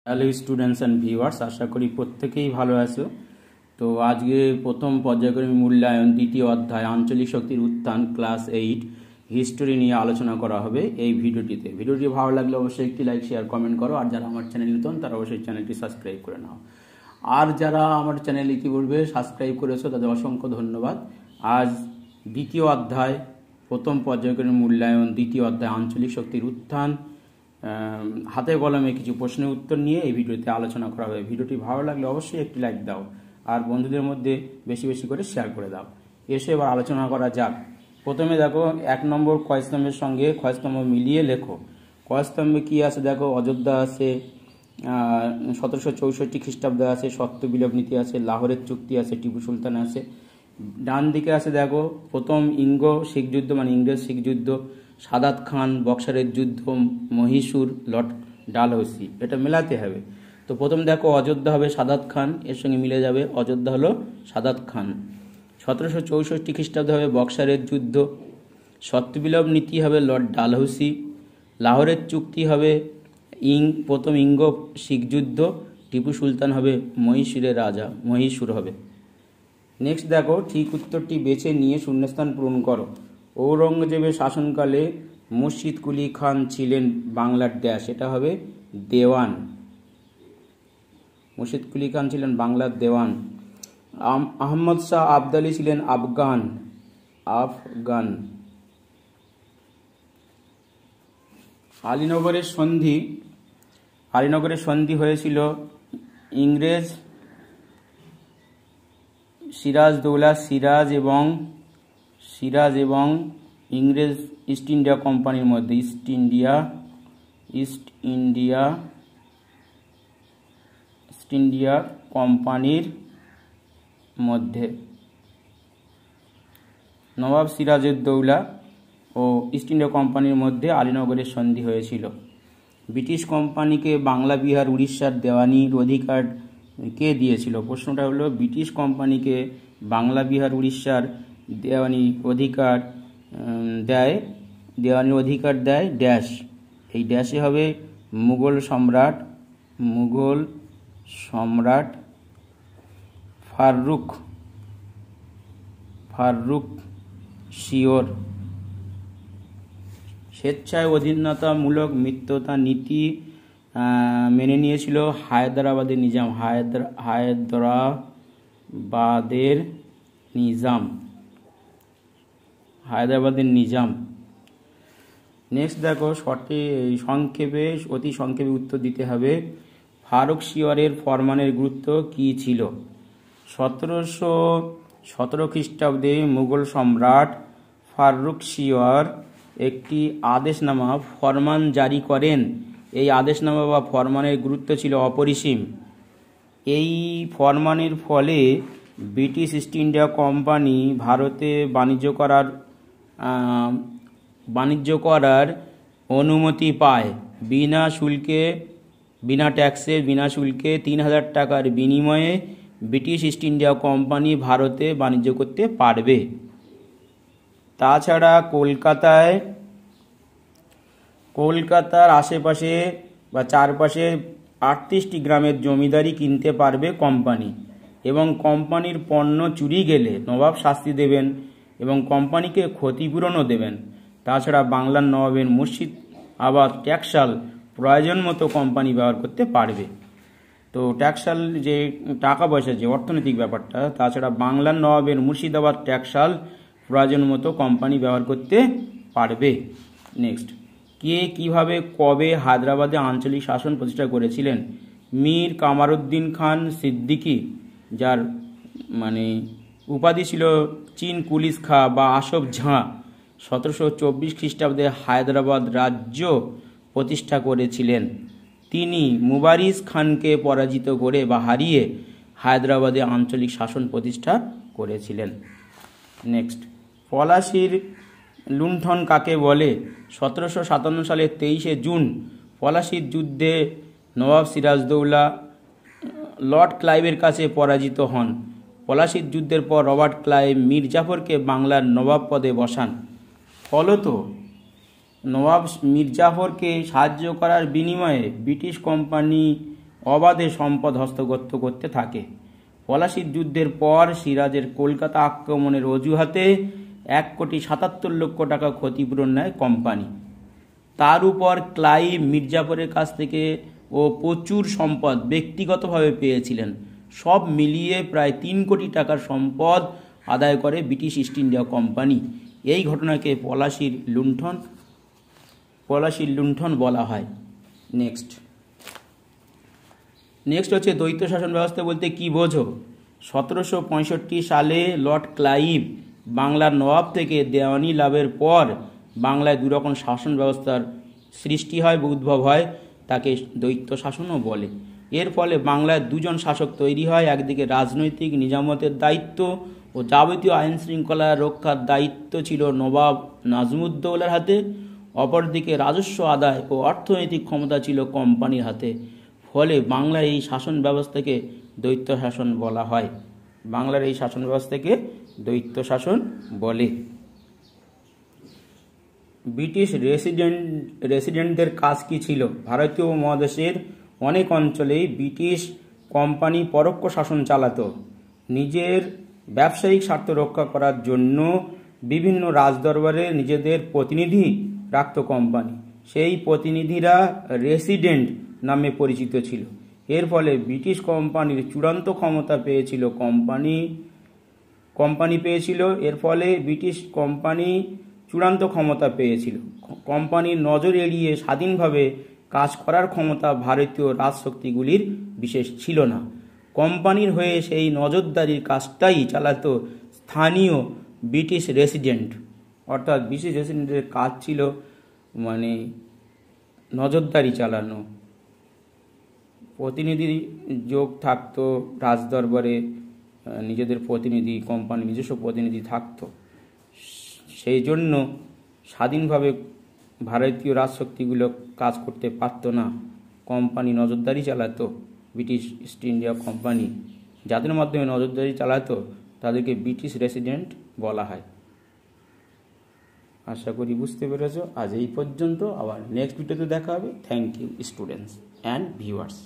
Hello students and viewers, আশা করি প্রত্যেকেই ভালো আছো। তো আজকে প্রথম পর্যায়ক্রমিক মূল্যায়ন দ্বিতীয় অধ্যায় আঞ্চলিক শক্তির উত্থান ক্লাস 8 হিস্টোরি নিয়ে আলোচনা করা হবে এই ভিডিওটিতে। ভিডিওটি ভালো লাগলে অবশ্যই একটি লাইক শেয়ার কমেন্ট করো, আর যারা আমার চ্যানেল নতুন তারা অবশ্যই চ্যানেলটি সাবস্ক্রাইব করে নাও। আর যারা আমার চ্যানেল ইতিপূর্বে সাবস্ক্রাইব করেছো তাদের অসংখ্য ধন্যবাদ। আজ দ্বিতীয় অধ্যায় প্রথম পর্যায়ক্রমিক মূল্যায়ন দ্বিতীয় অধ্যায় আঞ্চলিক শক্তির উত্থান হাতে কলমে কিছু প্রশ্নের উত্তর নিয়ে এই ভিডিওতে আলোচনা করা হবে। ভিডিওটি ভালো লাগলে অবশ্যই একটি লাইক দাও, আর বন্ধুদের মধ্যে বেশি বেশি করে শেয়ার করে দাও। এসে এবার আলোচনা করা যাক। প্রথমে দেখো 1 নম্বর ক্ষয়স্তম্ভের সঙ্গে ক্ষয়স্তম্ভ মিলিয়ে লেখো। ক্ষয়স্তম্ভে কি আছে দেখো, অযোধ্যা আছে, 1764 খ্রিস্টাব্দে আছে, সত্য বিলোপ নীতি আছে, লাহোরের চুক্তি আছে, টিপু সুলতান আছে। ডান দিকে আছে দেখো প্রথম ইঙ্গো শিখ যুদ্ধ মানে ইংরেজ শিখ যুদ্ধ, সাদাত খান, বক্সারের যুদ্ধ, মহীশূর, লর্ড ডালহৌসি। এটা মেলাতে হবে। তো প্রথম দেখো অযোধ্যা হবে সাদাত খান, এর সঙ্গে মিলে যাবে অযোধ্যা হলো সাদাত খান। 1764 খ্রিস্টাব্দে হবে বক্সারের যুদ্ধ, সত্যবিলোপ নীতি হবে লর্ড ডালহৌসি, লাহোরের চুক্তি হবে প্রথম ইঙ্গো শিখ যুদ্ধ, টিপু সুলতান হবে মহীশূরের রাজা, মহীশূর হবে। নেক্সট দেখো ঠিক উত্তরটি বেছে নিয়ে শূন্যস্থান পূরণ করো। ঔরঙ্গজেবের শাসনকালে মুর্শিদ কুলি খান ছিলেন বাংলার ড্যাশ, এটা হবে দেওয়ান। মুর্শিদ কুলি খান ছিলেন বাংলার দেওয়ান। আহমদ শাহ আবদালি ছিলেন আফগান। আলীনগরের সন্ধি হয়েছিল ইংরেজ সিরাজদৌল্লা সিরাজ এবং ইংরেজ ইস্ট ইন্ডিয়া কোম্পানির মধ্যে, ইস্ট ইন্ডিয়া কোম্পানির মধ্যে নবাব সিরাজউদ্দৌলা ও ইস্ট ইন্ডিয়া কোম্পানির মধ্যে আলীনগরের সন্ধি হয়েছিল। ব্রিটিশ কোম্পানিকে বাংলা বিহার উড়িষ্যার দেওয়ানির অধিকার কে দিয়েছিল? প্রশ্নটা হলো ব্রিটিশ কোম্পানিকে বাংলা বিহার উড়িষ্যার দেওয়ানির অধিকার দেয় ড্যাশ। এই ড্যাশে হবে মুঘল সম্রাট ফারুক শিওর। স্বেচ্ছায় অধীনতামূলক মিত্রতা নীতি মেনে নিয়েছিল হায়দ্রাবাদের নিজাম। নেক্সট দেখো অতি সংক্ষেপে উত্তর দিতে হবে। ফারুক শিওরের ফরমানের গুরুত্ব কি ছিল? 1717 খ্রিস্টাব্দে মুঘল সম্রাট ফারুক শিওর একটি আদেশনামা ফরমান জারি করেন। এই আদেশনামা বা ফরমানের গুরুত্ব ছিল অপরিসীম। এই ফরমানের ফলে ব্রিটিশ ইস্ট ইন্ডিয়া কোম্পানি ভারতে বাণিজ্য করার অনুমতি পায়। বিনা শুল্কে 3000 টাকার বিনিময়ে ব্রিটিশ ইস্ট ইন্ডিয়া কোম্পানি ভারতে বাণিজ্য করতে পারবে। তাছাড়া কলকাতার আশেপাশে বা চারপাশে 38টি গ্রামের জমিদারি কিনতে পারবে কোম্পানি, এবং কোম্পানির পণ্য চুরি গেলে নবাব শাস্তি দেবেন এবং কোম্পানিকে ক্ষতিপূরণও দেবেন। তাছাড়া বাংলার নবাবের মুর্শিদাবাদ ট্যাক্সাল প্রয়োজন মতো কোম্পানি ব্যবহার করতে পারবে। তো ট্যাক্সাল যে টাকা পয়সা যে অর্থনৈতিক ব্যাপারটা, তাছাড়া বাংলার নবাবের মুর্শিদাবাদ ট্যাক্সাল প্রয়োজন মতো কোম্পানি ব্যবহার করতে পারবে। নেক্সট, কে কিভাবে কবে হায়দ্রাবাদে আঞ্চলিক শাসন প্রতিষ্ঠা করেছিলেন? মীর কামারউদ্দিন খান সিদ্দিকী, যার উপাধি ছিল চীন কুলিস খাঁ বা আসফ ঝাঁ, 1724 খ্রিস্টাব্দে হায়দ্রাবাদ রাজ্য প্রতিষ্ঠা করেছিলেন। তিনি মুবারিজ খানকে পরাজিত করে বা হারিয়ে হায়দ্রাবাদে আঞ্চলিক শাসন প্রতিষ্ঠা করেছিলেন। নেক্সট, পলাশির লুণ্ঠন কাকে বলে? 1757 সালের 23শে জুন পলাশির যুদ্ধে নবাব সিরাজদৌল্লা লর্ড ক্লাইভের কাছে পরাজিত হন। পলাশির যুদ্ধের পর রবার্ট ক্লাইভ মীর জাফরকে বাংলার নবাব পদে বসান। ফলত নওয়াব মীর জাফরকে সাহায্য করার বিনিময়ে ব্রিটিশ কোম্পানি অবাধে সম্পদ হস্তগত করতে থাকে। পলাশির যুদ্ধের পর সিরাজের কলকাতা আক্রমণের অজুহাতে 1,77,00,000 টাকা ক্ষতিপূরণ নেয় কোম্পানি। তার উপর ক্লাইভ মির্জাপুরের কাছ থেকে ও প্রচুর সম্পদ ব্যক্তিগতভাবে পেয়েছিলেন। সব মিলিয়ে প্রায় 3 কোটি টাকার সম্পদ আদায় করে ব্রিটিশ ইস্ট ইন্ডিয়া কোম্পানি। এই ঘটনাকে পলাশির লুণ্ঠন বলা হয়। নেক্সট হচ্ছে দ্বৈত শাসন ব্যবস্থা বলতে কি বোঝো। 1765 সালে লর্ড ক্লাইভ বাংলার নবাব থেকে দেওয়ানি লাভের পর বাংলায় দুরকম শাসন ব্যবস্থার সৃষ্টি হয় বা উদ্ভব হয়, তাকে দ্বৈত শাসনও বলে। এর ফলে বাংলায় দুজন শাসক তৈরি হয়। একদিকে রাজনৈতিক নিজামতের দায়িত্ব ও যাবতীয় আইন শৃঙ্খলা রক্ষার দায়িত্ব ছিল নবাব নাজমুদ্দৌলার হাতে, অপরদিকে রাজস্ব আদায় ও অর্থনৈতিক ক্ষমতা ছিল কোম্পানির হাতে। ফলে বাংলার এই শাসন ব্যবস্থাকে দ্বৈত শাসন বলা হয়। বাংলার এই শাসন ব্যবস্থাকে দ্বৈত শাসন বলে। ব্রিটিশ রেসিডেন্টদের কাজ কি ছিল। ভারতীয় উপমহাদেশের অনেক অঞ্চলেই ব্রিটিশ কোম্পানি পরোক্ষ শাসন চালাতো। নিজের ব্যবসায়িক স্বার্থ রক্ষা করার জন্য বিভিন্ন রাজদরবারে নিজেদের প্রতিনিধি রাখত কোম্পানি। সেই প্রতিনিধিরা রেসিডেন্ট নামে পরিচিত ছিল। এর ফলে ব্রিটিশ কোম্পানির চূড়ান্ত ক্ষমতা পেয়েছিল এর ফলে ব্রিটিশ কোম্পানি চূড়ান্ত ক্ষমতা পেয়েছিল। কোম্পানির নজর এড়িয়ে স্বাধীনভাবে কাজ করার ক্ষমতা ভারতীয় রাজশক্তিগুলির বিশেষ ছিল না। কোম্পানির হয়ে সেই নজরদারির কাজটাই চালাতো স্থানীয় ব্রিটিশ রেসিডেন্ট। অর্থাৎ ব্রিটিশ রেসিডেন্টের কাজ ছিল নজরদারি চালানো। প্রতিনিধি যোগ থাকতো রাজদরবারে, নিজেদের প্রতিনিধি, কোম্পানি নিজস্ব প্রতিনিধি থাকতো। সেই জন্য স্বাধীনভাবে ভারতীয় রাজশক্তিগুলো কাজ করতে পারত না। কোম্পানি নজরদারি চালাতো, ব্রিটিশ ইস্ট ইন্ডিয়া কোম্পানি। যাদের মাধ্যমে নজরদারি চালাতো তাদেরকে ব্রিটিশ রেসিডেন্ট বলা হয়। আশা করি বুঝতে পেরেছো। আজ এই পর্যন্ত, আবার নেক্সট ভিডিওতে দেখা হবে। Thank you students and viewers.